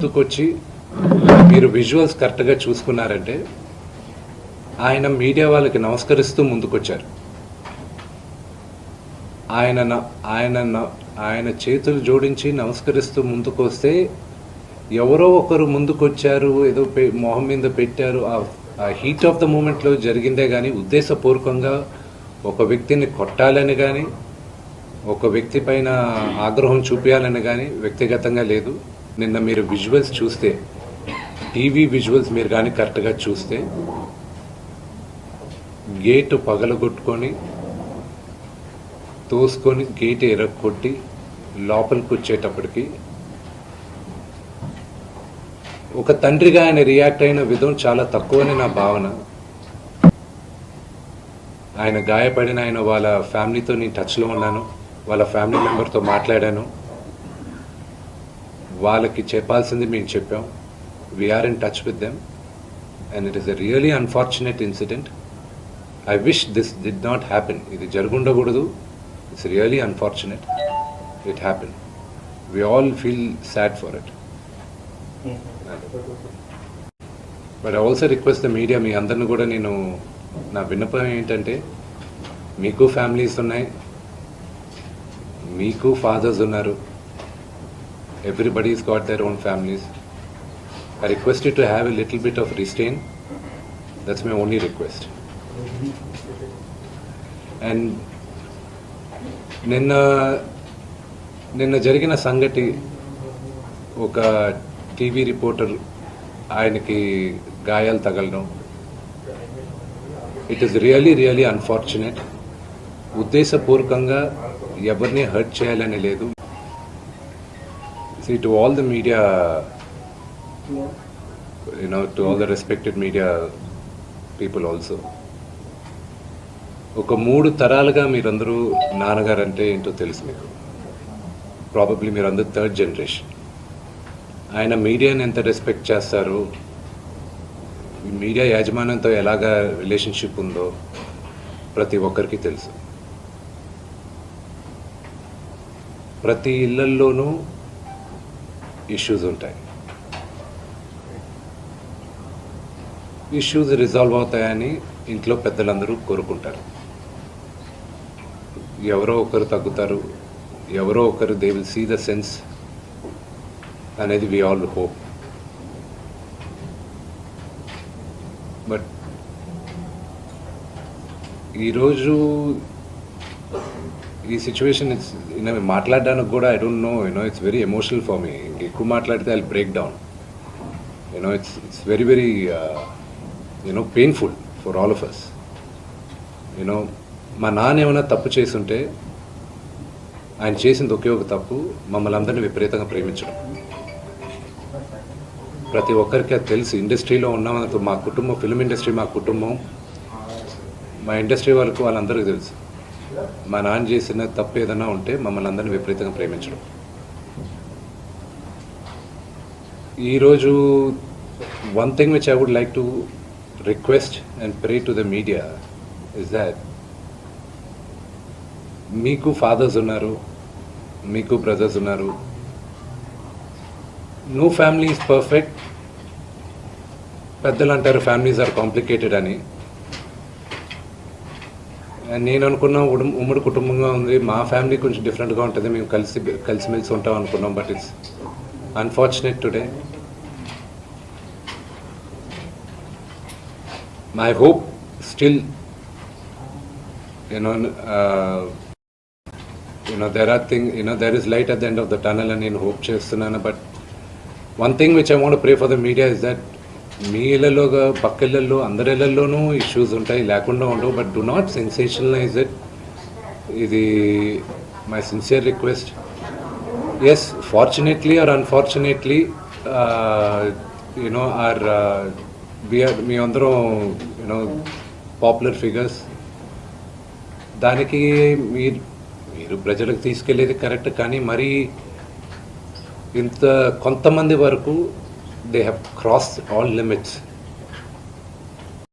ముందుకొచ్చి మీరు విజువల్స్ కరెక్ట్గా చూసుకున్నారంటే ఆయన మీడియా వాళ్ళకి నమస్కరిస్తూ ముందుకొచ్చారు. ఆయన చేతులు జోడించి నమస్కరిస్తూ ముందుకు వస్తే ఎవరో ఒకరు ముందుకొచ్చారు, ఏదో మొహం మీద పెట్టారు. ఆ హీట్ ఆఫ్ ద మూమెంట్లో జరిగిందే కానీ ఉద్దేశపూర్వకంగా ఒక వ్యక్తిని కొట్టాలని కానీ ఒక వ్యక్తి పైన ఆగ్రహం చూపించాలని కానీ వ్యక్తిగతంగా లేదు. నిన్న మీరు విజువల్స్ చూస్తే, టీవీ విజువల్స్ మీరు కానీ కరెక్ట్గా చూస్తే గేటు పగలగొట్టుకొని తోసుకొని గేట్ ఎరగొట్టి లోపలికి వచ్చేటప్పటికి ఒక తండ్రిగా ఆయన రియాక్ట్ అయిన విధం చాలా తక్కువని నా భావన. ఆయన గాయపడిన వాళ్ళ ఫ్యామిలీతో నేను టచ్లో ఉన్నాను, వాళ్ళ ఫ్యామిలీ మెంబర్తో మాట్లాడాను. వాళ్ళకి చెప్పాల్సింది మేము చెప్పాం. We're in touch with them and it is a really unfortunate incident. I wish this did not happen. ఇది జరుగుండకూడదు. It's really unfortunate. It happen. We all feel sad for it. But I also request the media, మీ అందరిని కూడా నేను నా విన్నపం ఏంటంటే, మీకు ఫ్యామిలీస్ ఉన్నాయి, మీకు ఫాదర్స్ ఉన్నారు. Everybody's got their own families. I request you to have a little bit of restraint. That's my only request. And నిన్న జరిగిన సంగతి, ఒక టీవీ రిపోర్టర్ ఆయనకి గాయాలు తగలడం, ఇట్ ఈస్ రియలీ అన్ఫార్చునేట్. ఉద్దేశపూర్వకంగా ఎవరిని హర్ట్ చేయాలని లేదు. See, to all the media, to all the respected media people also, ఒక 3 తరాలుగా మీరందరూ నాన్నగారు అంటే ఏంటో తెలుసు మీకు. ప్రాబబ్లీ మీరందరూ 3rd జనరేషన్. ఆయన మీడియాని ఎంత రెస్పెక్ట్ చేస్తారో, మీడియా యాజమాన్యంతో ఎలాగా రిలేషన్షిప్ ఉందో ప్రతి ఒక్కరికి తెలుసు. ప్రతి ఇళ్లల్లోనూ ఇష్యూస్ ఉంటాయి. ఇష్యూస్ రిజాల్వ్ అవుతాయని ఇంట్లో పెద్దలందరూ కోరుకుంటారు. ఎవరో ఒకరు తగ్గుతారు, ఎవరో ఒకరు they will see the sense అనేది వి ఆల్ హోప్. బట్ ఈరోజు ఈ సిచ్యువేషన్ మాట్లాడడానికి కూడా I don't know, it's very emotional for me. ఎక్కువ మాట్లాడితే I break down. It's very painful for all of us. మా నాన్న ఏమైనా తప్పు చేస్తుంటే, ఆయన చేసింది ఒకే ఒక తప్పు, మమ్మల్ని అందరినీ విపరీతంగా ప్రేమించడం. ప్రతి ఒక్కరికి అది తెలుసు. ఇండస్ట్రీలో ఉన్నామని మా కుటుంబం, ఫిల్మ్ ఇండస్ట్రీ మా కుటుంబం, మా ఇండస్ట్రీ వాళ్ళందరికీ తెలుసు. మా నాన్న చేసిన తప్పు ఏదైనా ఉంటే మమ్మల్ని అందరినీ విపరీతంగా ప్రేమించడం. ఈరోజు one thing which I would like to request and pray to the media is that, మీకు ఫాదర్స్ ఉన్నారు, మీకు బ్రదర్స్ ఉన్నారు. No family is perfect. పెద్దలు అంటారు ఫ్యామిలీస్ ఆర్ కాంప్లికేటెడ్ అని. నేను అనుకున్నా ఉమ్మడి కుటుంబంగా ఉంది, మా ఫ్యామిలీ కొంచెం డిఫరెంట్గా ఉంటుంది, మేము కలిసిమెలిసి ఉంటాం అనుకున్నాం. But it's unfortunate today. My hope still there is light at the end of the tunnel అని నేను హోప్ చేస్తున్నాను. But one thing which I want pray for the media is that, మీ ఇళ్లలోగా పక్క ఇళ్లలో అందరి ఇళ్లలోనూ ఇష్యూస్ ఉంటాయి, లేకుండా ఉండవు. But do not sensationalise it. ఇది my sincere request. Yes, fortunately or unfortunately మీ అందరం పాపులర్ ఫిగర్స్. దానికి మీరు ప్రజలకు తీసుకెళ్లేది కరెక్ట్, కానీ మరి ఇంత కొంతమంది వరకు they have crossed all limits.